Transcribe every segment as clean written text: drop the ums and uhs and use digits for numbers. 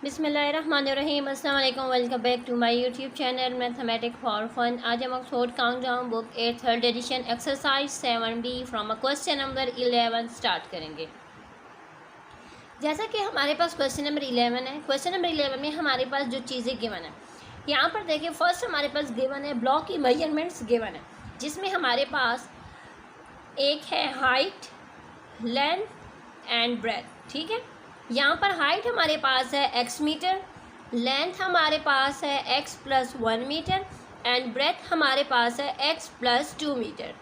बिस्मिल्लाहिर्रहमानिर्रहीम। अस्सलाम वालेकुम। Welcome back to my YouTube channel mathematic for fun. आज हम Oxford countdown book 8 third edition exercise 7B from a question number 11 start करेंगे। जैसा कि हमारे पास क्वेश्चन नंबर 11 है, क्वेश्चन नंबर 11 में हमारे पास जो चीज़ें गिवन है, यहाँ पर देखिए फर्स्ट हमारे पास गिवन है ब्लॉक की मेजरमेंट्स गिवन है, जिसमें हमारे पास एक है हाइट, लेंथ एंड ब्रेथ। ठीक है, यहाँ पर हाइट हमारे पास है x मीटर, लेंथ हमारे पास है x + 1 मीटर एंड ब्रेथ हमारे पास है x + 2 मीटर।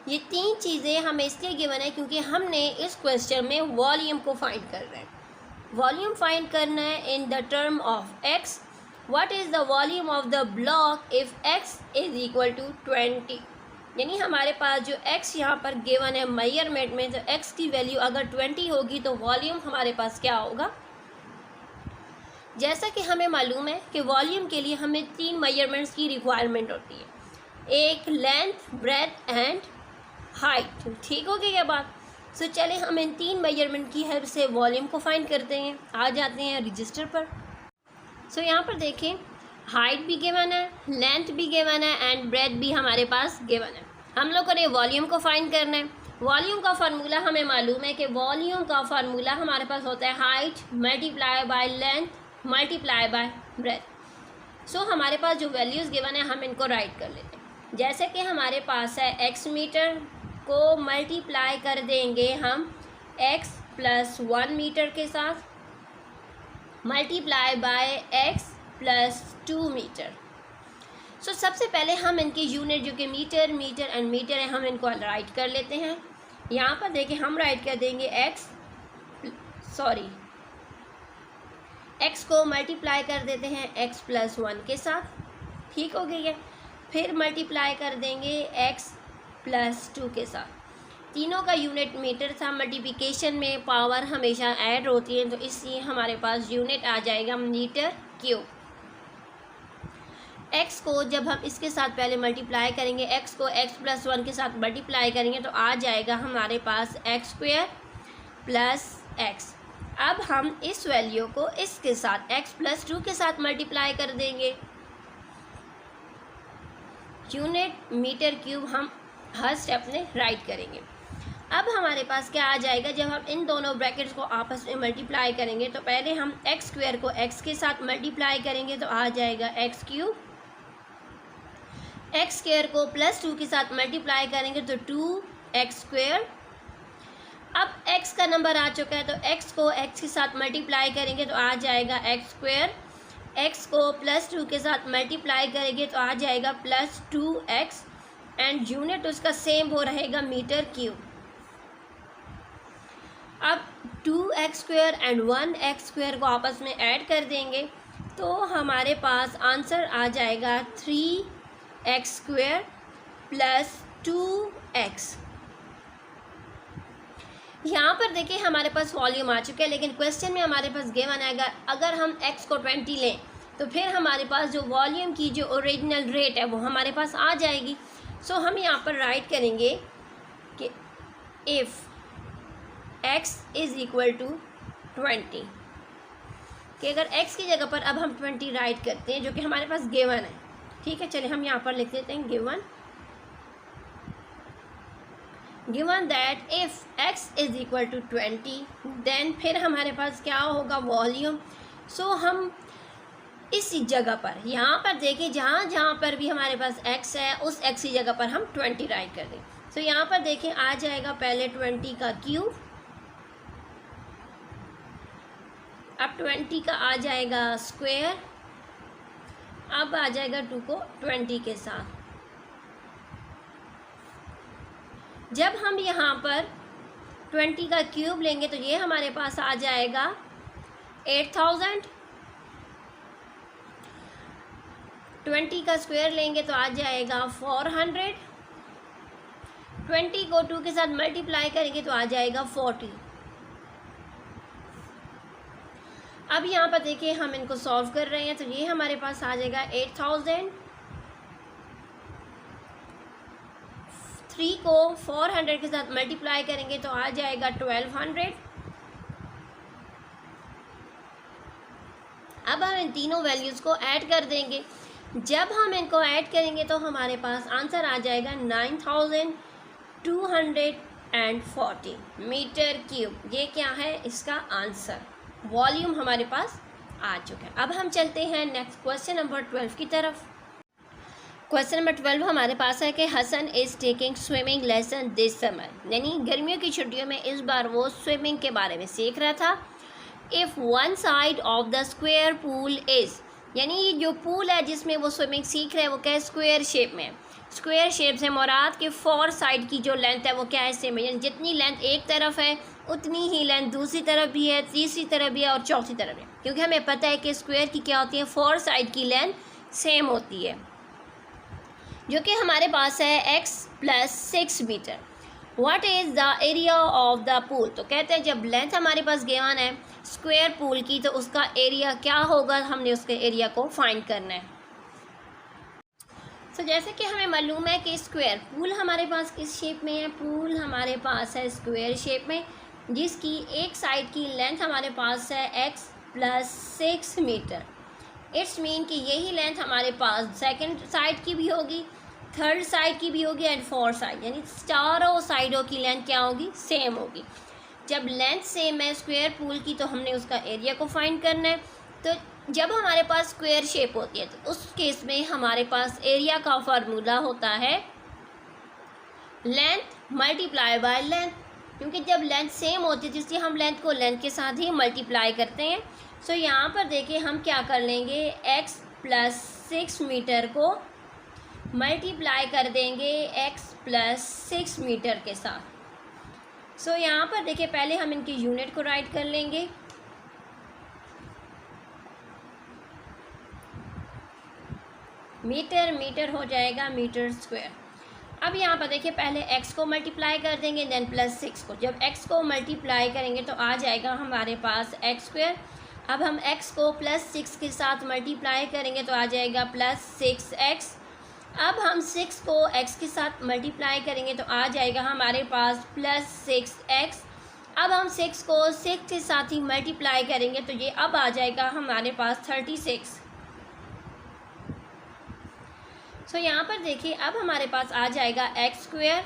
ये तीन चीज़ें हमें इसलिए गिवन है क्योंकि हमने इस क्वेश्चन में वॉल्यूम को फाइंड करना है। वॉल्यूम फाइंड करना है in the term of x। What is the volume of the block if x = 20। यानी हमारे पास जो x यहाँ पर गिवन है मेजरमेंट में, तो x की वैल्यू अगर 20 होगी तो वॉल्यूम हमारे पास क्या होगा। जैसा कि हमें मालूम है कि वॉल्यूम के लिए हमें तीन मेजरमेंट्स की रिक्वायरमेंट होती है, एक लेंथ, ब्रेथ एंड हाइट। ठीक हो गई ये बात। सो चले हम इन तीन मेजरमेंट की हेल्प से वॉल्यूम को फाइंड करते हैं। आ जाते हैं रजिस्टर पर। सो यहाँ पर देखें हाइट भी गिवन है, लेंथ भी गिवन है एंड ब्रेथ भी हमारे पास गिवन है। हम लोगों ने वॉल्यूम को फाइंड करना है। वॉल्यूम का फार्मूला हमें मालूम है कि वॉल्यूम का फार्मूला हमारे पास होता है height multiply by length multiply by breadth. So हमारे पास जो वैल्यूज़ गिवन है हम इनको राइट कर लेते हैं। जैसे कि हमारे पास है x मीटर को मल्टीप्लाई कर देंगे हम x + 1 मीटर के साथ मल्टीप्लाई बाय x + 2 मीटर। सो सबसे पहले हम इनकी यूनिट जो कि मीटर, मीटर एंड मीटर है, हम इनको राइट कर लेते हैं। यहाँ पर देखिए हम राइट कर देंगे x को मल्टीप्लाई कर देते हैं x + 1 के साथ। ठीक हो गई है। फिर मल्टीप्लाई कर देंगे x + 2 के साथ। तीनों का यूनिट मीटर था। मल्टीप्लिकेशन में पावर हमेशा ऐड होती है, तो इसलिए हमारे पास यूनिट आ जाएगा मीटर क्यूब। x को जब हम इसके साथ पहले मल्टीप्लाई करेंगे, x को x + 1 के साथ मल्टीप्लाई करेंगे तो आ जाएगा हमारे पास x² + x। अब हम इस वैल्यू को इसके साथ x + 2 के साथ मल्टीप्लाई कर देंगे। यूनिट मीटर क्यूब हम हर स्टेप में राइट करेंगे। अब हमारे पास क्या आ जाएगा, जब हम इन दोनों ब्रैकेट्स को आपस में मल्टीप्लाई करेंगे तो पहले हम x² को x के साथ मल्टीप्लाई करेंगे तो आ जाएगा x³। x² को +2 के साथ मल्टीप्लाई करेंगे तो 2x²। अब x का नंबर आ चुका है तो x को x के साथ मल्टीप्लाई करेंगे तो आ जाएगा x²। x को +2 के साथ मल्टीप्लाई करेंगे तो आ जाएगा +2x एंड यूनिट उसका सेम हो रहेगा मीटर क्यूब। अब 2x² एंड 1x² को आपस में ऐड कर देंगे तो हमारे पास आंसर आ जाएगा 3x² + 2x। यहाँ पर देखिए हमारे पास वॉल्यूम आ चुका है, लेकिन क्वेश्चन में हमारे पास गिवन आएगा अगर हम x को 20 लें तो फिर हमारे पास जो वॉल्यूम की जो ओरिजिनल रेट है वो हमारे पास आ जाएगी। सो हम यहाँ पर राइट करेंगे कि इफ़ x = 20, कि अगर x की जगह पर अब हम 20 राइट करते हैं जो कि हमारे पास गिवन है। ठीक है, चलिए हम यहाँ पर लिख देते हैं given that if x = 20 then फिर हमारे पास क्या होगा वॉल्यूम। सो हम इसी जगह पर यहाँ पर देखें जहाँ जहाँ पर भी हमारे पास x है उस x की जगह पर हम 20 राइट कर दें। सो यहाँ पर देखें आ जाएगा पहले 20 का क्यूब, अब 20 का आ जाएगा स्क्वायर, अब आ जाएगा 2 को 20 के साथ। जब हम यहाँ पर 20 का क्यूब लेंगे तो ये हमारे पास आ जाएगा 8000। 20 का स्क्वायर लेंगे तो आ जाएगा 400। 20 को 2 के साथ मल्टीप्लाई करेंगे तो आ जाएगा 40। अब यहाँ पर देखिए हम इनको सॉल्व कर रहे हैं तो ये हमारे पास आ जाएगा 8000। 3 को 400 के साथ मल्टीप्लाई करेंगे तो आ जाएगा 1200। अब हम इन तीनों वैल्यूज़ को ऐड कर देंगे। जब हम इनको ऐड करेंगे तो हमारे पास आंसर आ जाएगा 9240 मीटर क्यूब। ये क्या है इसका आंसर, वॉल्यूम हमारे पास आ चुका है। अब हम चलते हैं नेक्स्ट क्वेश्चन नंबर 12 की तरफ। क्वेश्चन नंबर 12 हमारे पास है कि Hasan is taking swimming lesson this summer, यानी गर्मियों की छुट्टियों में इस बार वो स्विमिंग के बारे में सीख रहा था। If one side of the square pool is, यानी जो पूल है जिसमें वो स्विमिंग सीख रहे हैं वो क्या है, स्क्वायर शेप में। स्क्वायर शेप से मुराद के 4 साइड की जो लेंथ है वो क्या है, सेम है, यानी जितनी लेंथ एक तरफ है उतनी ही लेंथ दूसरी तरफ भी है, तीसरी तरफ भी है और चौथी तरफ है, क्योंकि हमें पता है कि स्क्वायर की क्या होती है, 4 साइड की लेंथ सेम होती है, जो कि हमारे पास है x + 6 metre. What is the area of the pool, तो कहते हैं जब लेंथ हमारे पास गिवन है स्क्वायर पूल की तो उसका एरिया क्या होगा, हमने उसके एरिया को फाइंड करना है। तो जैसे कि हमें मालूम है कि स्क्वायर पूल हमारे पास किस शेप में है, पूल हमारे पास है स्क्वायर शेप में, जिसकी एक साइड की लेंथ हमारे पास है x + 6 मीटर। इट्स मीन कि यही लेंथ हमारे पास सेकंड साइड की भी होगी, थर्ड साइड की भी होगी एंड फोर्थ साइड, यानी चारों साइडों की लेंथ क्या होगी, सेम होगी। जब लेंथ सेम है स्क्वायर पूल की तो हमने उसका एरिया को फाइंड करना है। तो जब हमारे पास स्क्वायर शेप होती है तो उस केस में हमारे पास एरिया का फार्मूला होता है लेंथ मल्टीप्लाई बाय लेंथ, क्योंकि जब लेंथ सेम होती है तो इसलिए हम लेंथ को लेंथ के साथ ही मल्टीप्लाई करते हैं। सो यहाँ पर देखिए हम क्या कर लेंगे, x + 6 मीटर को मल्टीप्लाई कर देंगे x + 6 मीटर के साथ। सो यहाँ पर देखिए पहले हम इनकी यूनिट को राइट कर लेंगे। मीटर मीटर हो जाएगा मीटर स्क्वायर। अब यहाँ पर देखिए पहले x को मल्टीप्लाई कर देंगे देन +6 को। जब x को मल्टीप्लाई करेंगे तो आ जाएगा हमारे पास x²। अब हम x को +6 के साथ मल्टीप्लाई करेंगे तो आ जाएगा +6x। अब हम 6 को x के साथ मल्टीप्लाई करेंगे तो आ जाएगा हमारे पास +6x। अब हम 6 को 6 के साथ ही मल्टीप्लाई करेंगे तो ये अब आ जाएगा हमारे पास 36। सो यहाँ पर देखिए अब हमारे पास आ जाएगा x²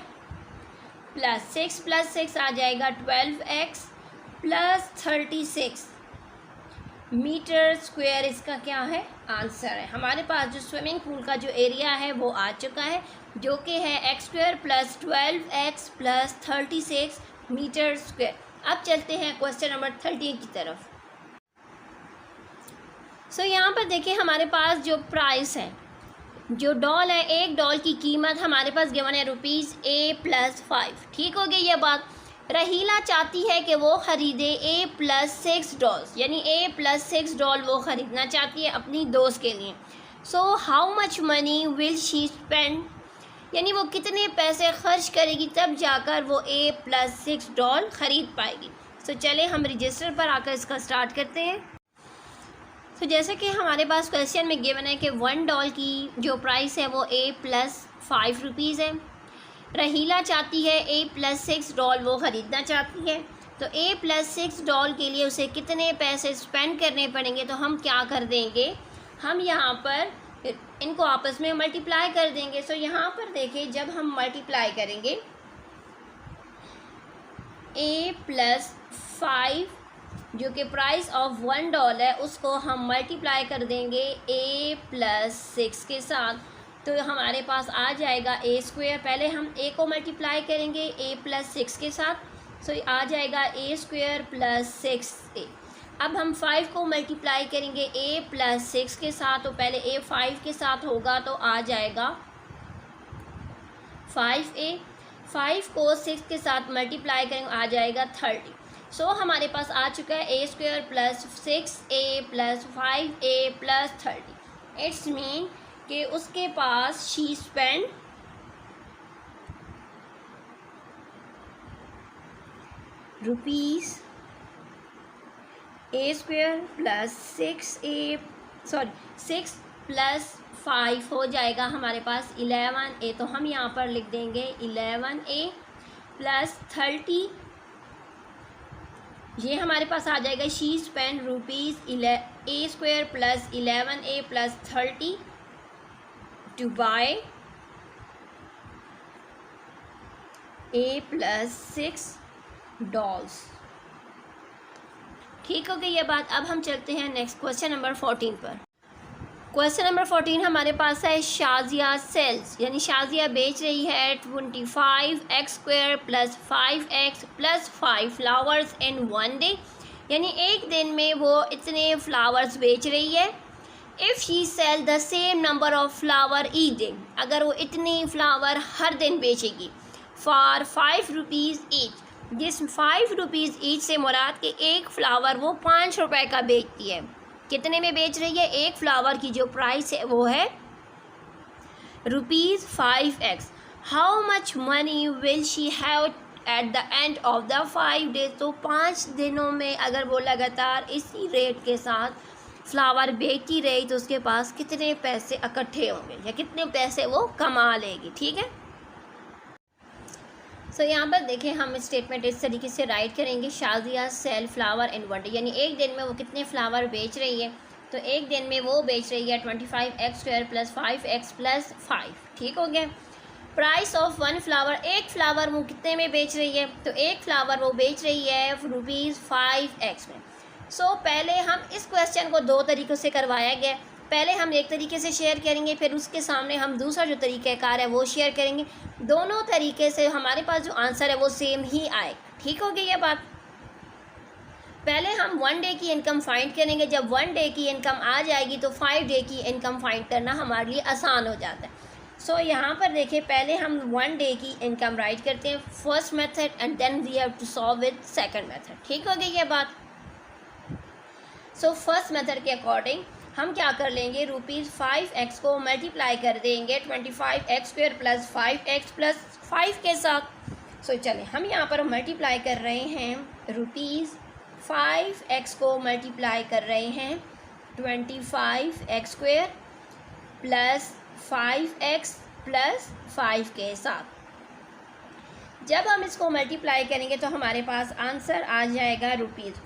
+6 + 6 आ जाएगा 12x + 36 मीटर स्क्वायर। इसका क्या है आंसर है। हमारे पास जो स्विमिंग पूल का जो एरिया है वो आ चुका है, जो कि है x² + 12x + 36 मीटर स्क्वायर। अब चलते हैं क्वेश्चन नंबर 13 की तरफ। सो यहाँ पर देखिए हमारे पास जो प्राइस है, जो डॉल है, एक डॉल की कीमत हमारे पास गिवन है ₹A + 5। ठीक हो गई ये बात। रहीला चाहती है कि वो ख़रीदे A + 6 डॉल्स, यानी A + 6 डॉल वो ख़रीदना चाहती है अपनी दोस्त के लिए। So how much money will she spend, यानी वो कितने पैसे खर्च करेगी तब जाकर वो A + 6 डॉल ख़रीद पाएगी। सो चले हम रजिस्टर पर आकर इसका स्टार्ट करते हैं। तो जैसे कि हमारे पास क्वेश्चन में गिवन है कि 1 डॉल की जो प्राइस है वो A + 5 रुपीज़ है। रहीला चाहती है A + 6 डॉल वो ख़रीदना चाहती है, तो A + 6 डॉल के लिए उसे कितने पैसे स्पेंड करने पड़ेंगे। तो हम क्या कर देंगे, हम यहाँ पर इनको आपस में मल्टीप्लाई कर देंगे। सो यहाँ पर देखिए जब हम मल्टीप्लाई करेंगे A + 5 जो कि प्राइस ऑफ 1 डॉल है उसको हम मल्टीप्लाई कर देंगे A + 6 के साथ, तो हमारे पास आ जाएगा A²। पहले हम A को मल्टीप्लाई करेंगे A + 6 के साथ, सो आ जाएगा A² + 6A। अब हम 5 को मल्टीप्लाई करेंगे A + 6 के साथ, तो पहले A 5 के साथ होगा तो आ जाएगा 5A। 5 को 6 के साथ मल्टीप्लाई करेंगे आ जाएगा 30। सो हमारे पास आ चुका है A² + 6A + 5A + 30। It's mean कि उसके पास शी स्पेंड ₹A² + 6 + 5 हो जाएगा हमारे पास 11A। तो हम यहाँ पर लिख देंगे 11A + 30 ये हमारे पास आ जाएगा she spend ₹A² plus 11A plus 30 two by A plus 6 dolls. ठीक हो गई ये बात। अब हम चलते हैं नेक्स्ट क्वेश्चन नंबर 14 पर। क्वेश्चन नंबर 14 हमारे पास है शाजिया सेल्स, यानी शाजिया बेच रही है 25x² plus 5x plus 5 flowers in 1 day, यानी एक दिन में वो इतने फ्लावर्स बेच रही है। If she sell the same number of flower each day, अगर वो इतनी फ्लावर हर दिन बेचेगी, फॉर 5 रुपीज़ ईच, जिस 5 रुपीज़ ईच से मुराद के एक फ्लावर वो 5 रुपए का बेचती है। कितने में बेच रही है? एक फ्लावर की जो प्राइस है वो है ₹5x। How much money will she have at the end of the 5 days, तो 5 दिनों में अगर वो लगातार इसी रेट के साथ फ्लावर बेचती रही तो उसके पास कितने पैसे इकट्ठे होंगे या कितने पैसे वो कमा लेगी। ठीक है, सो यहाँ पर देखें हम स्टेटमेंट इस तरीके से राइट करेंगे, Shazia sell flower in 1 day, यानी एक दिन में वो कितने फ्लावर बेच रही है। तो एक दिन में वो बेच रही है 25x² प्लस 5x प्लस 5। ठीक हो गया। प्राइस ऑफ 1 फ्लावर, एक फ्लावर वो कितने में बेच रही है? तो एक फ्लावर वो बेच रही है ₹5x में। सो पहले हम इस क्वेश्चन को 2 तरीक़ों से करवाया गया। पहले हम एक तरीके से शेयर करेंगे, फिर उसके सामने हम दूसरा जो तरीक़ाकार है वो शेयर करेंगे। दोनों तरीके से हमारे पास जो आंसर है वो सेम ही आए। ठीक हो गई ये बात। पहले हम 1 डे की इनकम फाइंड करेंगे। जब 1 डे की इनकम आ जाएगी तो 5 डे की इनकम फाइंड करना हमारे लिए आसान हो जाता है। सो यहाँ पर देखें, पहले हम 1 डे की इनकम राइट करते हैं first method and then we have to solve with second method. ठीक हो गई ये बात। सो फर्स्ट मेथड के अकॉर्डिंग हम क्या कर लेंगे, ₹5x को मल्टीप्लाई कर देंगे 25x² प्लस 5x प्लस 5 के साथ। सो चलें हम यहाँ पर मल्टीप्लाई कर रहे हैं, ₹5x को मल्टीप्लाई कर रहे हैं 25x² प्लस 5x प्लस 5 के साथ। जब हम इसको मल्टीप्लाई करेंगे तो हमारे पास आंसर आ जाएगा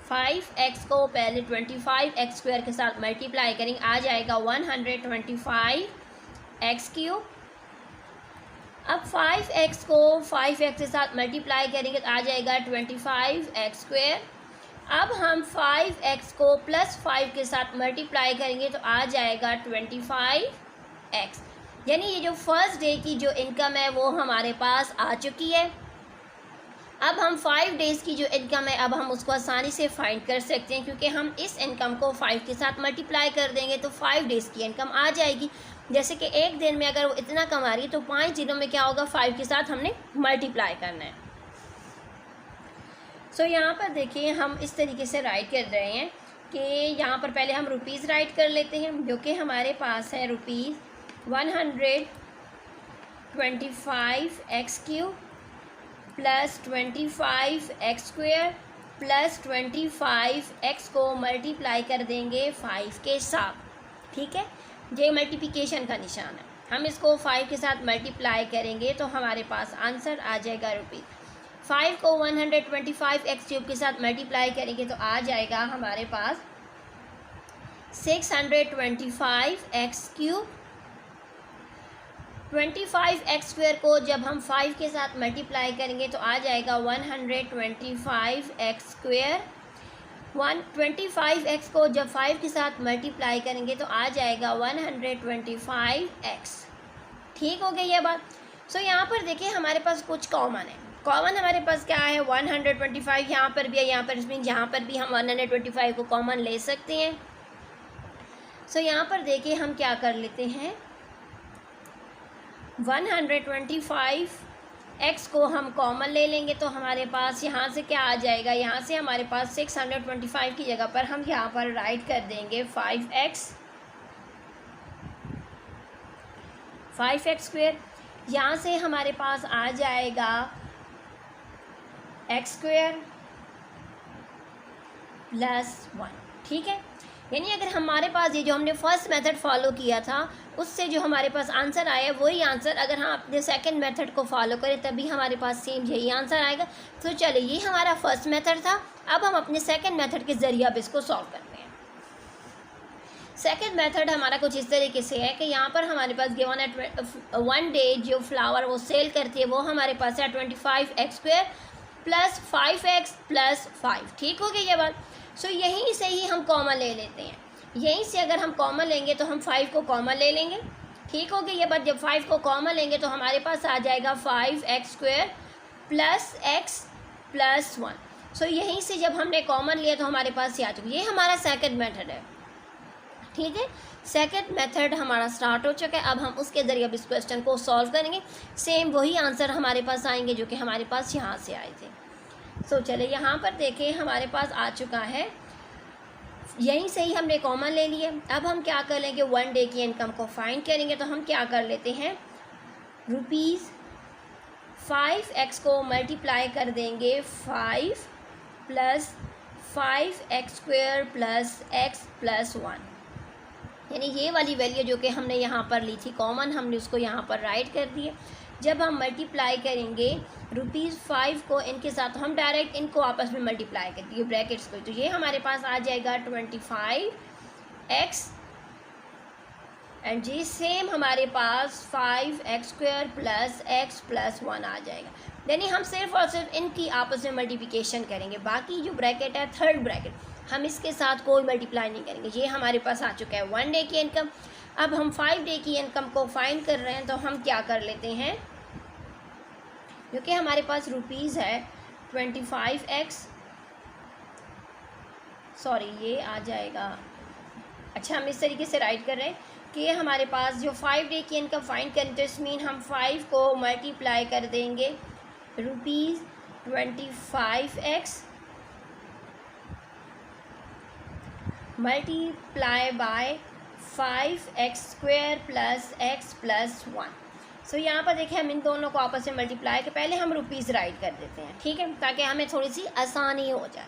₹5x को पहले 25x² के साथ मल्टीप्लाई करेंगे, आ जाएगा 125x³। अब 5x को 5x के साथ मल्टीप्लाई करेंगे तो आ जाएगा 25x²। अब हम 5x को प्लस 5 के साथ मल्टीप्लाई करेंगे तो आ जाएगा 25x। यानी ये जो फर्स्ट डे की जो इनकम है वो हमारे पास आ चुकी है। अब हम 5 डेज़ की जो इनकम है अब हम उसको आसानी से फाइंड कर सकते हैं, क्योंकि हम इस इनकम को 5 के साथ मल्टीप्लाई कर देंगे तो 5 डेज़ की इनकम आ जाएगी। जैसे कि एक दिन में अगर वो इतना कमा रही है तो 5 दिनों में क्या होगा, 5 के साथ हमने मल्टीप्लाई करना है। सो यहाँ पर देखिए हम इस तरीके से राइट कर रहे हैं कि यहाँ पर पहले हम रुपीज़ राइट कर लेते हैं, जो कि हमारे पास है ₹125x³ plus 25x² plus 25x को मल्टीप्लाई कर देंगे 5 के साथ। ठीक है, ये मल्टीप्लिकेशन का निशान है। हम इसको 5 के साथ मल्टीप्लाई करेंगे तो हमारे पास आंसर आ जाएगा ₹5 को 125x³ के साथ मल्टीप्लाई करेंगे तो आ जाएगा हमारे पास 625x³। 25x² को जब हम 5 के साथ मल्टीप्लाई करेंगे तो आ जाएगा 125x²। 125x को जब 5 के साथ मल्टीप्लाई करेंगे तो आ जाएगा 125x। ठीक हो गई ये बात। सो यहाँ पर देखिए हमारे पास कुछ कॉमन है। कॉमन हमारे पास क्या है, 125 यहाँ पर भी है, यहाँ पर इसमें यहाँ पर भी हम 125 को कॉमन ले सकते हैं। सो यहाँ पर देखिए हम क्या कर लेते हैं, 125x को हम कॉमन ले लेंगे तो हमारे पास यहाँ से क्या आ जाएगा, यहाँ से हमारे पास 625 की जगह पर हम यहाँ पर राइट कर देंगे 5x²। यहाँ से हमारे पास आ जाएगा x² प्लस 1। ठीक है, यानी अगर हमारे पास ये जो हमने फर्स्ट मेथड फॉलो किया था उससे जो हमारे पास आंसर आया वही आंसर अगर हम अपने सेकंड मेथड को फॉलो करें तभी हमारे पास सेम यही आंसर आएगा। तो चलिए ये हमारा फर्स्ट मेथड था, अब हम अपने सेकंड मेथड के ज़रिए अब इसको सॉल्व करते हैं। सेकंड मेथड हमारा कुछ इस तरीके से है कि यहाँ पर हमारे पास गिवन है 1 डे जो फ्लावर वो सेल करती है वो हमारे पास है 25x² प्लस 5x प्लस 5। ठीक हो गई ये बात। सो यहीं से ही हम कॉमन ले लेते हैं, यहीं से अगर हम कॉमन लेंगे तो हम 5 को कॉमन ले लेंगे। ठीक हो गई ये बात। जब 5 को कॉमन लेंगे तो हमारे पास आ जाएगा 5x² प्लस x प्लस 1। सो यहीं से जब हमने कॉमन लिया तो हमारे पास ये आ चुका। ये हमारा सेकंड मेथड है। ठीक है, सेकंड मेथड हमारा स्टार्ट हो चुका है। अब हम उसके ज़रिए अब इस क्वेश्चन को सॉल्व करेंगे। सेम वही आंसर हमारे पास आएंगे जो कि हमारे पास यहाँ से आए थे। सो चले यहाँ पर देखें हमारे पास आ चुका है, यहीं से ही हमने कॉमन ले लिए। अब हम क्या कर लेंगे, 1 डे की इनकम को फाइंड करेंगे। तो हम क्या कर लेते हैं, ₹5x को मल्टीप्लाई कर देंगे 5 plus 5x² plus x plus 1। यानी ये वाली वैल्यू जो कि हमने यहाँ पर ली थी कॉमन, हमने उसको यहाँ पर राइट कर दिए। जब हम मल्टीप्लाई करेंगे ₹5 को इनके साथ, हम डायरेक्ट इनको आपस में मल्टीप्लाई कर दिए ब्रैकेट्स को, तो ये हमारे पास आ जाएगा 25x एंड जी सेम हमारे पास 5x² प्लस x प्लस 1 आ जाएगा। यानी हम सिर्फ और सिर्फ इनकी आपस में मल्टीप्लिकेशन करेंगे, बाकी जो ब्रैकेट है थर्ड ब्रैकेट हम इसके साथ कोई मल्टीप्लाई नहीं करेंगे। ये हमारे पास आ चुका है 1 डे की इनकम। अब हम 5 डे की इनकम को फाइंड कर रहे हैं, तो हम क्या कर लेते हैं, जो कि हमारे पास रुपीज़ है 25x, सॉरी ये आ जाएगा, अच्छा हम इस तरीके से राइट कर रहे हैं कि ये हमारे पास जो 5 डे की इनकम फाइंड करें तो इस मीन हम 5 को मल्टीप्लाई कर देंगे ₹25x multiply by 5x² plus x plus 1। सो यहाँ पर देखिए हम इन दोनों को आपस में मल्टीप्लाई के पहले हम रुपीज़ राइट कर देते हैं, ठीक है, ताकि हमें थोड़ी सी आसानी हो जाए।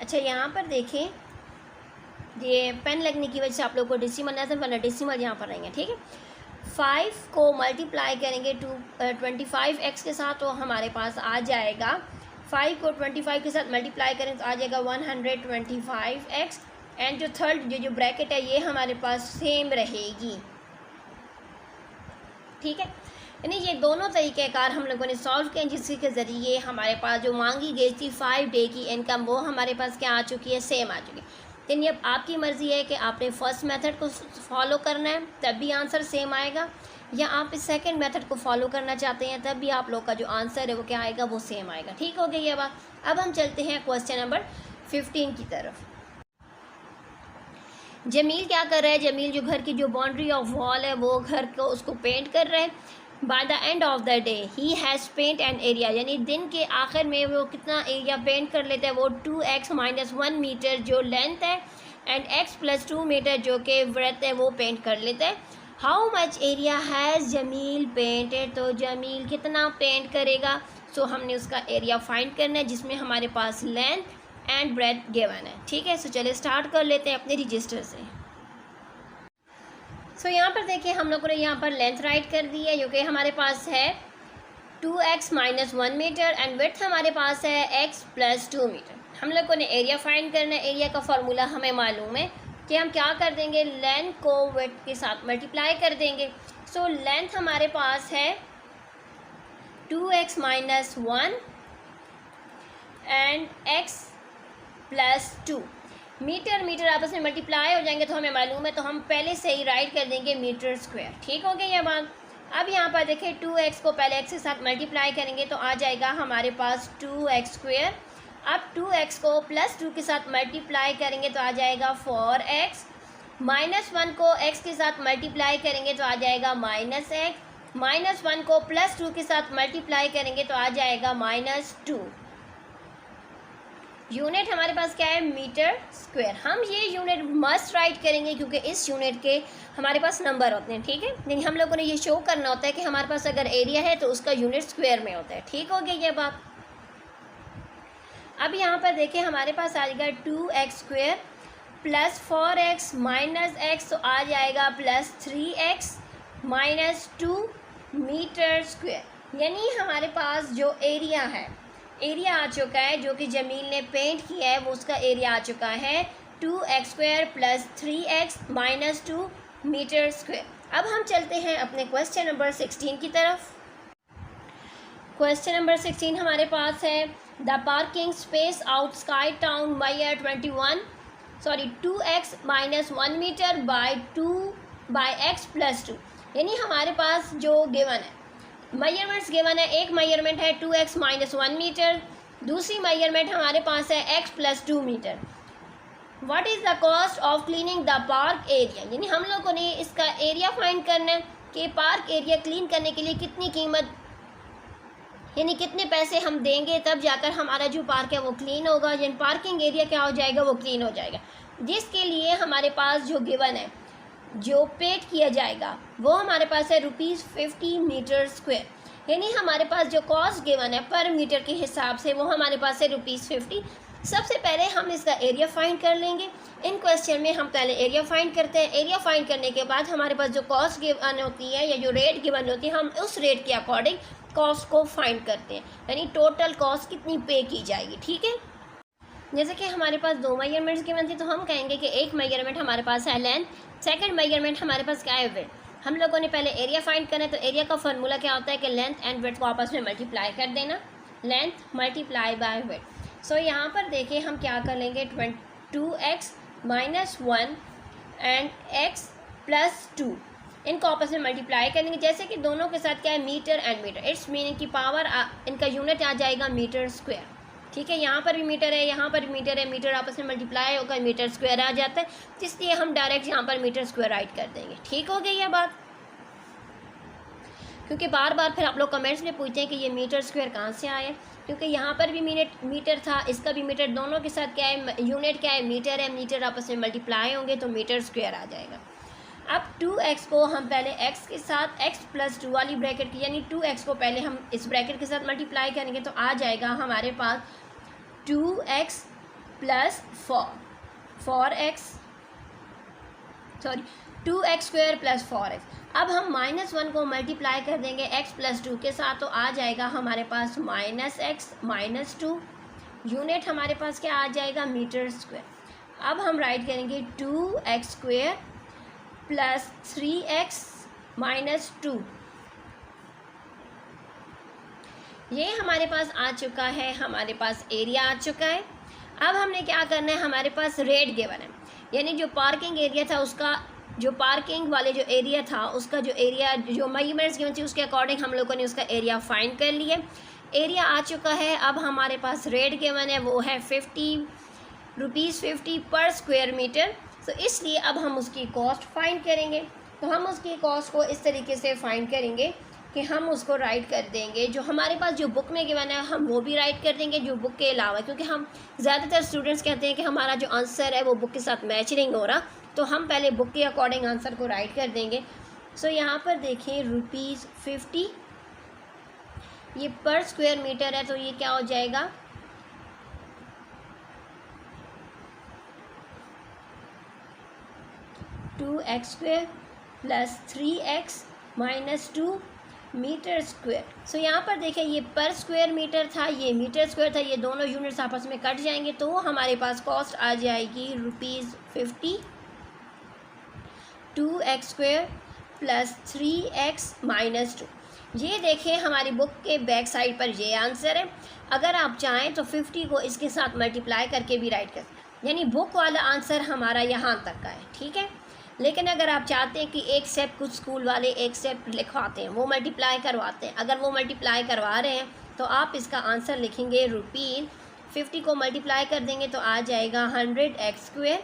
अच्छा यहाँ पर देखें, ये पेन लगने की वजह से आप लोग को डेसिमल नजर वरना डेसिमल यहाँ पर रहेंगे, ठीक है। 5 को मल्टीप्लाई करेंगे 25x के साथ तो हमारे पास आ जाएगा, 5 को 25 के साथ मल्टीप्लाई करें तो आ जाएगा 125x एंड जो थर्ड जो ब्रैकेट है ये हमारे पास सेम रहेगी, ठीक है। यानी ये दोनों तरीक़ेकार हम लोगों ने सॉल्व किए जिसके ज़रिए हमारे पास जो मांगी गई थी 5 डे की इनकम वो हमारे पास क्या आ चुकी है, सेम आ चुकी है। यानी अब आपकी मर्ज़ी है कि आपने फर्स्ट मेथड को फॉलो करना है तब भी आंसर सेम आएगा, या आप इस सेकंड मेथड को फॉलो करना चाहते हैं तब भी आप लोग का जो आंसर है वो क्या आएगा, वो सेम आएगा। ठीक हो गई है बात। अब हम चलते हैं क्वेश्चन नंबर 15 की तरफ। जमील क्या कर रहा है, जमील जो घर की जो बाउंड्री ऑफ वॉल है वो घर को उसको पेंट कर रहा है। By the end of the day he has paint an area, यानी दिन के आखिर में वो कितना एरिया पेंट कर लेता है, वो 2x - 1 मीटर जो लेंथ है एंड x + 2 मीटर जो कि ब्रेथ है वो पेंट कर लेता है। How much area has Jameel painted, तो जमील कितना पेंट करेगा। सो हमने उसका एरिया फाइंड करना है जिसमें हमारे पास लेंथ एंड ब्रेथ गिवन है, ठीक है। सो चलिए स्टार्ट कर लेते हैं अपने रजिस्टर से। सो यहाँ पर देखिए हम लोगों ने यहाँ पर लेंथ राइट कर दी है जो कि हमारे पास है 2x - 1 मीटर एंड विड्थ हमारे पास है x + 2 मीटर। हम लोगों ने एरिया फाइंड करना है। एरिया का फार्मूला हमें मालूम है कि हम क्या कर देंगे, लेंथ को विड्थ के साथ मल्टीप्लाई कर देंगे। सो लेंथ हमारे पास है 2x - 1 and x + 2 metre. Metre आपस में मल्टीप्लाई हो जाएंगे तो हमें मालूम है, तो हम पहले से ही राइट कर देंगे मीटर स्क्वायर। ठीक हो गई ये बात। अब यहाँ पर देखिए 2x को पहले x के साथ मल्टीप्लाई करेंगे तो आ जाएगा हमारे पास 2x²। अब 2x को +2 के साथ मल्टीप्लाई करेंगे तो आ जाएगा 4x। -1 को x के साथ मल्टीप्लाई करेंगे तो आ जाएगा -x। -1 को +2 के साथ मल्टीप्लाई करेंगे तो आ जाएगा -2। यूनिट हमारे पास क्या है, मीटर स्क्वायर। हम ये यूनिट मस्ट राइट करेंगे क्योंकि इस यूनिट के हमारे पास नंबर होते हैं, ठीक है। लेकिन हम लोगों ने ये शो करना होता है कि हमारे पास अगर एरिया है तो उसका यूनिट स्क्वायर में होता है। ठीक हो गई ये बात। अब यहाँ पर देखिए हमारे पास आ जाएगा 2x² plus 4x minus x तो आ जाएगा plus 3x minus 2 metre square. यानी हमारे पास जो एरिया है, एरिया आ चुका है जो कि जमील ने पेंट किया है, वो उसका एरिया आ चुका है 2x² plus 3x minus 2 metre square. अब हम चलते हैं अपने क्वेश्चन नंबर 16 की तरफ। क्वेश्चन नंबर 16 हमारे पास है the parking space outside town by 2x minus 1 metre by 2/x plus 2। यानी हमारे पास जो गिवन है, मेजरमेंट्स गिवन है, एक मेजरमेंट है 2x माइनस 1 मीटर, दूसरी मेजरमेंट हमारे पास है x plus 2 metre. What is the cost of cleaning the park area. यानी हम लोगों ने इसका एरिया फाइंड करना है कि पार्क एरिया क्लीन करने के लिए कितनी कीमत, यानी कितने पैसे हम देंगे तब जाकर हमारा जो पार्क है वो क्लीन होगा, यानी पार्किंग एरिया क्या हो जाएगा, वो क्लीन हो जाएगा। जिसके लिए हमारे पास जो गिवन है, जो पेड किया जाएगा, वो हमारे पास है ₹50 मीटर स्क्वायर। यानी हमारे पास जो कॉस्ट गिवन है पर मीटर के हिसाब से वो हमारे पास है ₹50। सबसे पहले हम इसका एरिया फाइंड कर लेंगे। इन क्वेश्चन में हम पहले एरिया फाइंड करते हैं। एरिया फाइंड करने के बाद हमारे पास जो कॉस्ट गिवन होती है या जो रेट गिवन होती है, हम उस रेट के अकॉर्डिंग कॉस्ट को फाइंड करते हैं, यानी टोटल कॉस्ट कितनी पे की जाएगी। ठीक है, जैसे कि हमारे पास 2 मेजरमेंट्स गिवन थी तो हम कहेंगे कि एक मेजरमेंट हमारे पास है लेंथ, सेकंड मेजरमेंट हमारे पास क्या है, विड्थ। हम लोगों ने पहले एरिया फाइंड करना है, तो एरिया का फार्मूला क्या होता है कि लेंथ एंड विड्थ को आपस में मल्टीप्लाई कर देना, लेंथ मल्टीप्लाई बाय विड्थ। सो यहाँ पर देखिए हम क्या कर लेंगे, 2x minus 1 and x plus 2, इनको आपस में मल्टीप्लाई करेंगे। जैसे कि दोनों के साथ क्या है, metre and metre, it's meaning की पावर इनका यूनिट आ जाएगा मीटर स्क्वायर। ठीक है, यहाँ पर भी मीटर है, यहाँ पर भी मीटर है, मीटर आपस में मल्टीप्लाई होकर मीटर स्क्वायर आ जाता है, इसलिए हम डायरेक्ट यहाँ पर मीटर स्क्वायर राइट कर देंगे। ठीक हो गई यह बात, क्योंकि बार बार फिर आप लोग कमेंट्स में पूछते हैं कि ये मीटर स्क्वायर कहाँ से आया, क्योंकि यहाँ पर भी मीटर था, इसका भी मीटर, दोनों के साथ क्या है, यूनिट क्या है, मीटर है, मीटर आपस में मल्टीप्लाई होंगे तो मीटर स्क्वायर आ जाएगा। अब 2x को हम पहले x के साथ x प्लस 2 वाली ब्रैकेट की, यानी 2x को पहले हम इस ब्रैकेट के साथ मल्टीप्लाई करेंगे तो आ जाएगा हमारे पास 2x plus 2x square plus 4x। अब हम -1 को मल्टीप्लाई कर देंगे x प्लस 2 के साथ तो आ जाएगा हमारे पास -x माइनस 2, यूनिट हमारे पास क्या आ जाएगा, मीटर स्क्वायर। अब हम राइट करेंगे 2x square plus 3x minus 2, ये हमारे पास आ चुका है, हमारे पास एरिया आ चुका है। अब हमने क्या करना है, हमारे पास रेट गिवन है, यानी जो पार्किंग एरिया था उसका, जो पार्किंग वाले जो एरिया था उसका जो एरिया, जो मेजरमेंट्स गिवन थी उसके अकॉर्डिंग हम लोगों ने उसका एरिया फाइंड कर लिया। एरिया आ चुका है। अब हमारे पास रेट गिवन है, वो है ₹50 पर स्क्वायर मीटर। तो इसलिए अब हम उसकी कॉस्ट फाइंड करेंगे। तो हम उसकी कॉस्ट को इस तरीके से फाइंड करेंगे कि हम उसको राइट कर देंगे, जो हमारे पास जो बुक में गिवन है हम वो भी राइट कर देंगे, जो बुक के अलावा, क्योंकि हम ज़्यादातर स्टूडेंट्स कहते हैं कि हमारा जो आंसर है वो बुक के साथ मैच नहीं हो रहा, तो हम पहले बुक के अकॉर्डिंग आंसर को राइट कर देंगे। सो यहाँ पर देखें ₹50, ये पर स्क्वायर मीटर है, तो ये क्या हो जाएगा, (2x square plus 3x minus 2 metre square. So यहाँ पर देखें ये पर स्क्वायर मीटर था, ये मीटर स्क्वायर था, ये दोनों यूनिट्स आपस में कट जाएंगे तो हमारे पास कॉस्ट आ जाएगी ₹50। 2x square plus 3x minus 2। ये देखें हमारी बुक के बैक साइड पर ये आंसर है। अगर आप चाहें तो 50 को इसके साथ मल्टीप्लाई करके भी राइट कर सकते, यानी बुक वाला आंसर हमारा यहाँ तक का है। ठीक है, लेकिन अगर आप चाहते हैं कि एक स्टेप, कुछ स्कूल वाले एक स्टेप लिखवाते हैं, वो मल्टीप्लाई करवाते हैं, अगर वो मल्टीप्लाई करवा रहे हैं तो आप इसका आंसर लिखेंगे ₹50 को मल्टीप्लाई कर देंगे तो आ जाएगा 100x स्क्वायर।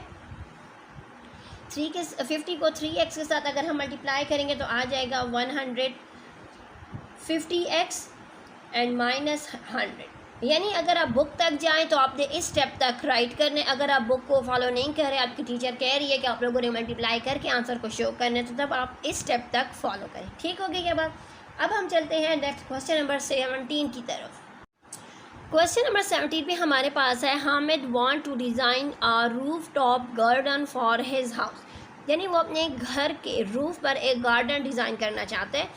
50 को 3x के साथ अगर हम मल्टीप्लाई करेंगे तो आ जाएगा 150x एंड माइनस 100। यानी अगर आप बुक तक जाएं तो आपने इस स्टेप तक राइट करने, अगर आप बुक को फॉलो नहीं कर रहे, आपकी टीचर कह रही है कि आप लोगों ने मल्टीप्लाई करके आंसर को शो करने, तो तब आप इस स्टेप तक फॉलो करें। ठीक हो गई क्या बात। अब हम चलते हैं नेक्स्ट क्वेश्चन नंबर 17 की तरफ। क्वेश्चन नंबर 17 पे हमारे पास है Hamid want to design a roof top garden for his house, यानी वो अपने घर के रूफ पर एक गार्डन डिज़ाइन करना चाहते हैं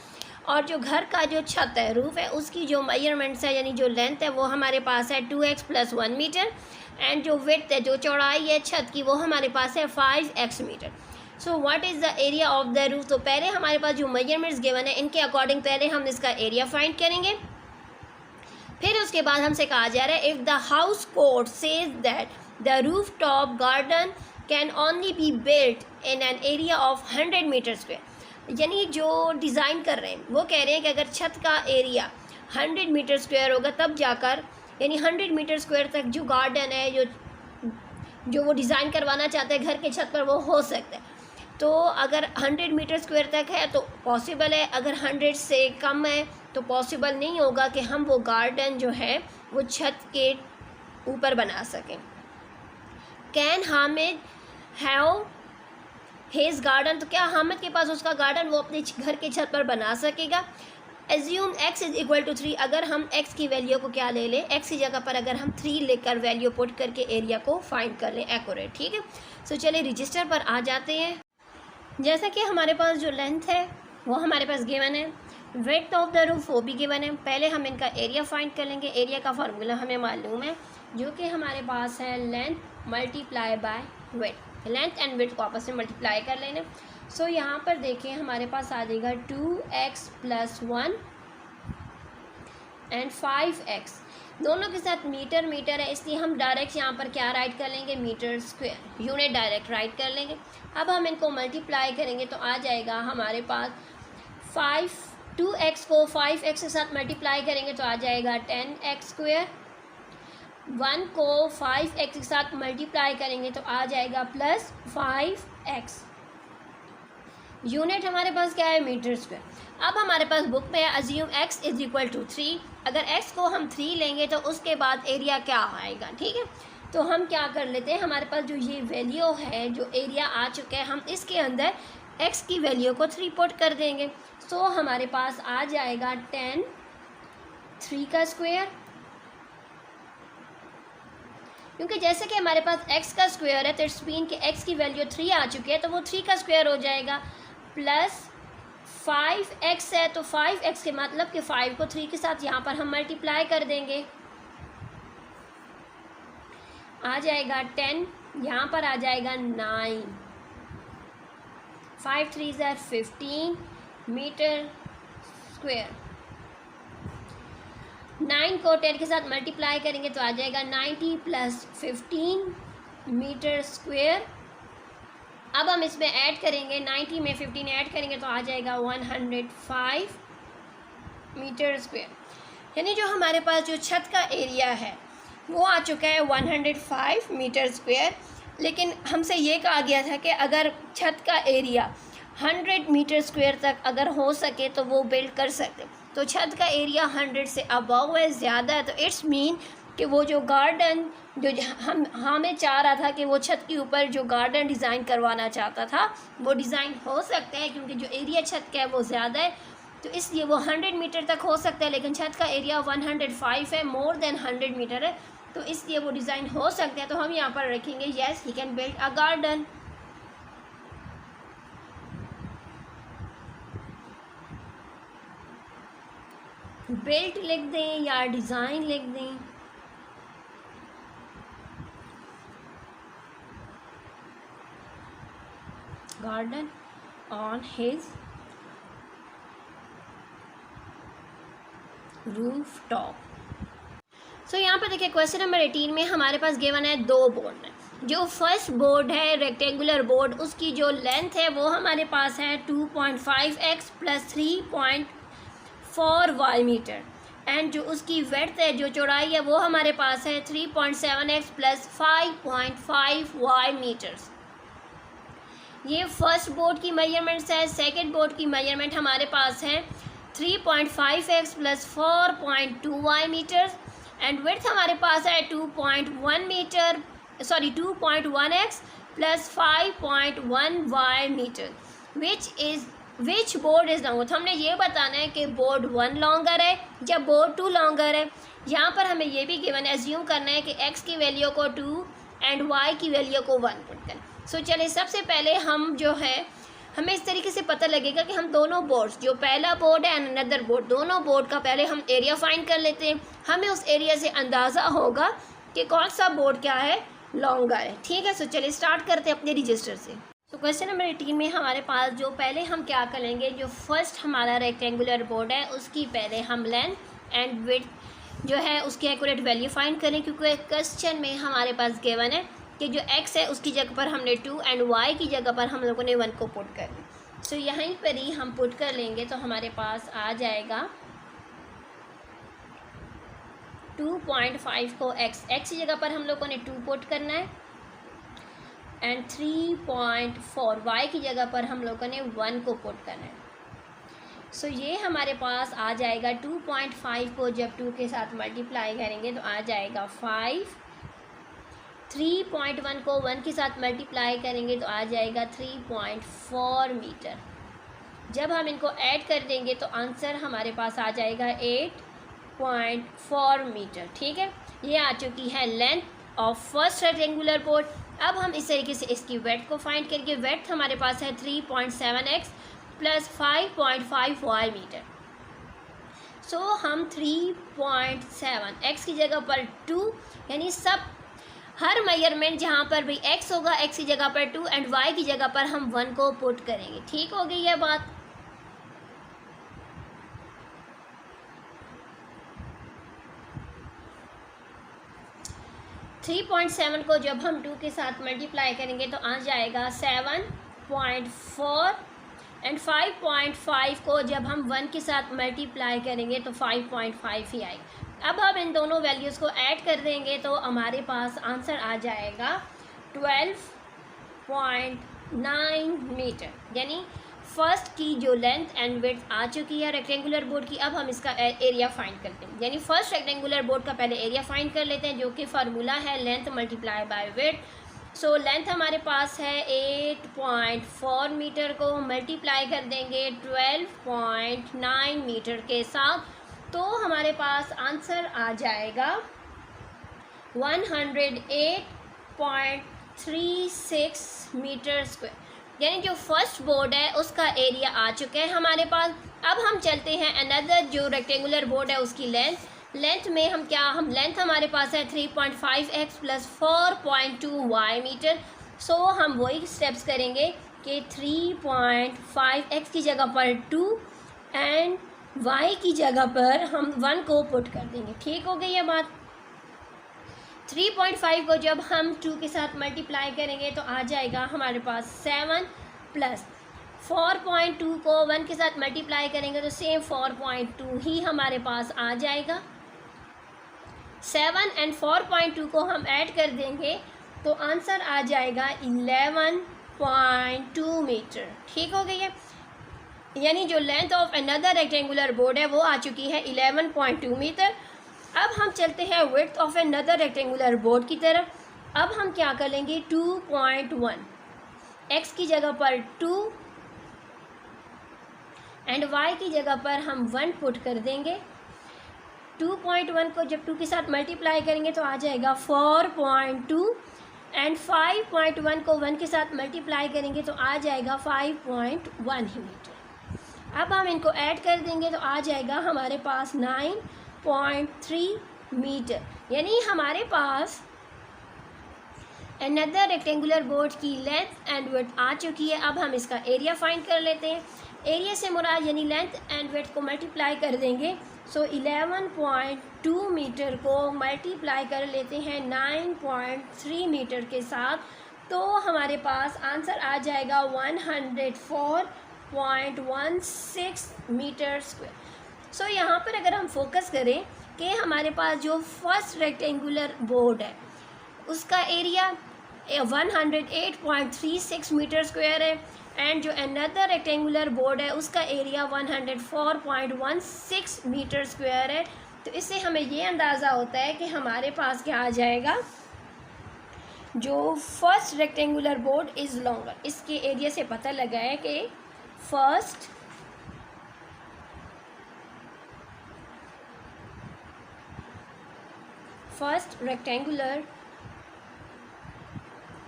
और जो घर का जो छत है रूफ है उसकी जो मेजरमेंट्स है यानी जो लेंथ है वो हमारे पास है 2x + 1 मीटर एंड जो विड्थ है जो चौड़ाई है छत की वो हमारे पास है 5x metre. So what is the area of the roof. तो पहले हमारे पास जो मेजरमेंट्स गिवन है इनके अकॉर्डिंग पहले हम इसका एरिया फाइंड करेंगे, फिर उसके बाद हमसे कहा जा रहा है if the house code says that the roof top garden can only be built in an area of 100 metre square, यानी जो डिज़ाइन कर रहे हैं वो कह रहे हैं कि अगर छत का एरिया 100 मीटर स्क्वायर होगा तब जाकर यानी 100 मीटर स्क्वायर तक जो गार्डन है जो वो डिज़ाइन करवाना चाहते हैं घर के छत पर वो हो सकता है। तो अगर 100 मीटर स्क्वायर तक है तो पॉसिबल है, अगर 100 से कम है तो पॉसिबल नहीं होगा कि हम वो गार्डन जो है वो छत के ऊपर बना सकें। Can Hamid have his garden, तो क्या हामिद के पास उसका गार्डन वो अपने घर के छत पर बना सकेगा। एज्यूम x = 3, अगर हम x की वैल्यू को क्या ले लें, x की जगह पर अगर हम 3 लेकर वैल्यू पुट करके एरिया को फाइंड कर लें एक्यूरेट, ठीक है। सो चलिए रजिस्टर पर आ जाते हैं। जैसा कि हमारे पास जो लेंथ है वो हमारे पास गिवन है, विड्थ ऑफ द रूफ वो भी गिवन है। पहले हम इनका एरिया फाइंड कर लेंगे। एरिया का फार्मूला हमें मालूम है जो कि हमारे पास है length multiply bye width, length and width को आपस में मल्टीप्लाई कर लेना। सो यहाँ पर देखें हमारे पास आ जाएगा 2x + 1 एंड 5x, दोनों के साथ मीटर मीटर है इसलिए हम डायरेक्ट यहाँ पर क्या राइट कर लेंगे, metre square, unit direct write कर लेंगे। अब हम इनको मल्टीप्लाई करेंगे तो आ जाएगा हमारे पास 2x को 5x के साथ मल्टीप्लाई करेंगे तो आ जाएगा 10x², 1 को 5x के साथ मल्टीप्लाई करेंगे तो आ जाएगा +5x। यूनिट हमारे पास क्या है, मीटर स्क्वायर। अब हमारे पास बुक में है अज्यूम x = 3, अगर x को हम 3 लेंगे तो उसके बाद एरिया क्या आएगा, ठीक है। तो हम क्या कर लेते हैं, हमारे पास जो ये वैल्यू है जो एरिया आ चुका है हम इसके अंदर x की वैल्यू को 3 पुट कर देंगे। सो हमारे पास आ जाएगा 10 3 का स्क्वायर, क्योंकि जैसे कि हमारे पास x का स्क्वायर है तो इट्स मीन कि x की वैल्यू 3 आ चुकी है तो वो 3 का स्क्वायर हो जाएगा, प्लस 5x है तो 5x के मतलब कि 5 को 3 के साथ यहाँ पर हम मल्टीप्लाई कर देंगे, आ जाएगा 10, यहाँ पर आ जाएगा 9, 5 3 = 15 मीटर स्क्वायर। 9 को 10 के साथ मल्टीप्लाई करेंगे तो आ जाएगा 90 + 15 मीटर स्क्वायर। अब हम इसमें ऐड करेंगे 90 में 15 ऐड करेंगे तो आ जाएगा 105 मीटर स्क्वायर, यानी जो हमारे पास जो छत का एरिया है वो आ चुका है 105 मीटर स्क्वायर। लेकिन हमसे ये कहा गया था कि अगर छत का एरिया 100 मीटर स्क्वायर तक अगर हो सके तो वो बिल्ड कर सकते, तो छत का एरिया 100 से अबव है, ज़्यादा है, तो इट्स मीन कि वो जो गार्डन जो हमें चाह रहा था कि वो छत के ऊपर जो गार्डन डिज़ाइन करवाना चाहता था वो डिज़ाइन हो सकता है, क्योंकि जो एरिया छत का है वो ज़्यादा है तो इसलिए वो 100 मीटर तक हो सकता है। लेकिन छत का एरिया 105 है, मोर देन 100 मीटर है, तो इसलिए वो डिज़ाइन हो सकता है। तो हम यहाँ पर रखेंगे yes he can build a garden. Built लिख दें या डिज़ाइन लिख दें, garden on his roof top. So यहाँ पर देखिए क्वेश्चन नंबर 18 में हमारे पास गिवन है 2 बोर्ड है। जो फर्स्ट बोर्ड है रेक्टेंगुलर बोर्ड उसकी जो लेंथ है वो हमारे पास है 2.5x + 3.4y मीटर एंड जो उसकी विड्थ है जो चौड़ाई है वो हमारे पास है 3.7x + 5.5y मीटर्स। ये फर्स्ट बोर्ड की मेजरमेंट्स है। सेकंड बोर्ड की मेजरमेंट हमारे पास है 3.5x + 4.2y metres and width हमारे पास है 2.1x + 5.1y metre. Which board is longer, तो हमने ये बताना है कि बोर्ड 1 लॉन्गर है या बोर्ड 2 लॉन्गर है। यहाँ पर हमें ये भी गिवन एज्यूम करना है कि x की वैल्यू को 2 एंड y की वैल्यू को 1 पुट करना। सो चलिए सबसे पहले हम जो है हमें इस तरीके से पता लगेगा कि हम दोनों बोर्ड्स, जो पहला बोर्ड है एंड अनदर बोर्ड, दोनों बोर्ड का पहले हम एरिया फाइंड कर लेते हैं। हमें उस एरिया से अंदाज़ा होगा कि कौन सा बोर्ड क्या है, लॉन्गर है। ठीक है, सो चलिए स्टार्ट करते हैं अपने रजिस्टर से। तो क्वेश्चन नंबर 18 में हमारे पास जो पहले हम क्या करेंगे, जो फर्स्ट हमारा रेक्टेंगुलर बोर्ड है उसकी पहले हम लेंथ एंड विड्थ जो है उसकी एक्यूरेट वैल्यू फाइंड करें, क्योंकि क्वेश्चन में हमारे पास गिवन है कि जो x है उसकी जगह पर हमने 2 एंड y की जगह पर हम लोगों ने 1 को पुट कर दिया। सो यहीं पर ही हम पुट कर लेंगे तो हमारे पास आ जाएगा 2.5 को x की जगह पर हम लोगों ने 2 पुट करना है एंड 3.4 y की जगह पर हम लोगों ने 1 को पुट करना है। सो ये हमारे पास आ जाएगा 2.5 को जब 2 के साथ मल्टीप्लाई करेंगे तो आ जाएगा 5। 3.1 को 1 के साथ मल्टीप्लाई करेंगे तो आ जाएगा 3.4 मीटर। जब हम इनको ऐड कर देंगे तो आंसर हमारे पास आ जाएगा 8.4 मीटर। ठीक है, ये आ चुकी है length of first rectangular board. अब हम इस तरीके से इसकी वेड्थ को फाइंड करके, वेड्थ हमारे पास है 3.7x प्लस 5.5 y मीटर। सो हम 3.7 x की जगह पर 2, यानी सब हर मेजरमेंट जहाँ पर भी x होगा x की जगह पर 2 एंड y की जगह पर हम 1 को पुट करेंगे। ठीक हो गई यह बात। थ्री 3.7 को जब हम 2 के साथ मल्टीप्लाई करेंगे तो आ जाएगा 7.4 एंड 5.5 को जब हम 1 के साथ मल्टीप्लाई करेंगे तो 5.5 ही आएगा। अब हम इन दोनों वैल्यूज़ को ऐड कर देंगे तो हमारे पास आंसर आ जाएगा 12.9 मीटर। यानी फर्स्ट की जो लेंथ एंड विड्थ आ चुकी है रेक्टेंगुलर बोर्ड की। अब हम इसका एरिया फाइंड करते हैं, यानी फर्स्ट रेक्टेंगुलर बोर्ड का पहले एरिया फाइंड कर लेते हैं, जो कि फार्मूला है length multiply bye width. So length हमारे पास है 8.4 मीटर को मल्टीप्लाई कर देंगे 12.9 मीटर के साथ, तो हमारे पास आंसर आ जाएगा 108.36 मीटर स्क्वायर। यानी जो फर्स्ट बोर्ड है उसका एरिया आ चुका है हमारे पास। अब हम चलते हैं अनदर जो रेक्टेंगुलर बोर्ड है उसकी लेंथ में हम लेंथ हमारे पास है 3.5x प्लस 4.2 y मीटर। सो हम वही स्टेप्स करेंगे कि 3.5x की जगह पर 2 एंड y की जगह पर हम 1 को पुट कर देंगे। ठीक हो गई ये बात। 3.5 को जब हम 2 के साथ मल्टीप्लाई करेंगे तो आ जाएगा हमारे पास 7 प्लस 4.2 को 1 के साथ मल्टीप्लाई करेंगे तो सेम 4.2 ही हमारे पास आ जाएगा। 7 एंड 4.2 को हम ऐड कर देंगे तो आंसर आ जाएगा 11.2 मीटर। ठीक हो गई है, यानी जो length of another rectangular board है वो आ चुकी है 11.2 मीटर। अब हम चलते हैं width of another rectangular board की तरफ। अब हम क्या कर लेंगे 2.1 x की जगह पर 2 एंड y की जगह पर हम 1 पुट कर देंगे। 2.1 को जब 2 के साथ मल्टीप्लाई करेंगे तो आ जाएगा 4.2 एंड 5.1 को 1 के साथ मल्टीप्लाई करेंगे तो आ जाएगा 5.1 ही मीटर। अब हम इनको ऐड कर देंगे तो आ जाएगा हमारे पास 9.3 मीटर। यानी हमारे पास अनदर रेक्टेंगुलर बोर्ड की लेंथ एंड विड्थ आ चुकी है। अब हम इसका एरिया फाइंड कर लेते हैं। एरिया से मुराद यानी लेंथ एंड विड्थ को मल्टीप्लाई कर देंगे। सो 11.2 मीटर को मल्टीप्लाई कर लेते हैं 9.3 मीटर के साथ, तो हमारे पास आंसर आ जाएगा 104.16 मीटर स्क्वायर। सो यहाँ पर अगर हम फोकस करें कि हमारे पास जो फर्स्ट रेक्टेंगुलर बोर्ड है उसका एरिया 108.36 मीटर स्क्वायर है एंड जो अनदर रेक्टेंगुलर बोर्ड है उसका एरिया 104.16 मीटर स्क्वायर है। तो इससे हमें ये अंदाज़ा होता है कि हमारे पास क्या आ जाएगा, जो first rectangular board is longer. इसके एरिया से पता लगा है कि first first rectangular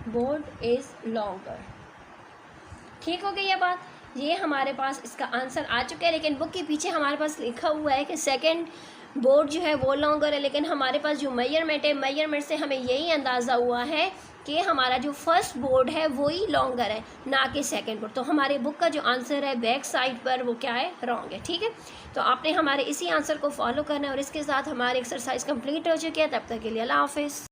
board is longer. ठीक हो गई ये बात, ये हमारे पास इसका आंसर आ चुका है। लेकिन बुक के पीछे हमारे पास लिखा हुआ है कि सेकंड बोर्ड जो है वो लॉन्गर है, लेकिन हमारे पास जो मेजरमेंट है, मेजरमेंट से हमें यही अंदाज़ा हुआ है कि हमारा जो फर्स्ट बोर्ड है वही लॉन्गर है, ना कि सेकंड बोर्ड। तो हमारे बुक का जो आंसर है बैक साइड पर वो क्या है, रॉन्ग है। ठीक है, तो आपने हमारे इसी आंसर को फॉलो करना है। और इसके साथ हमारी एक्सरसाइज कंप्लीट हो चुकी है। तब तक के लिए अल्लाह हाफिज़।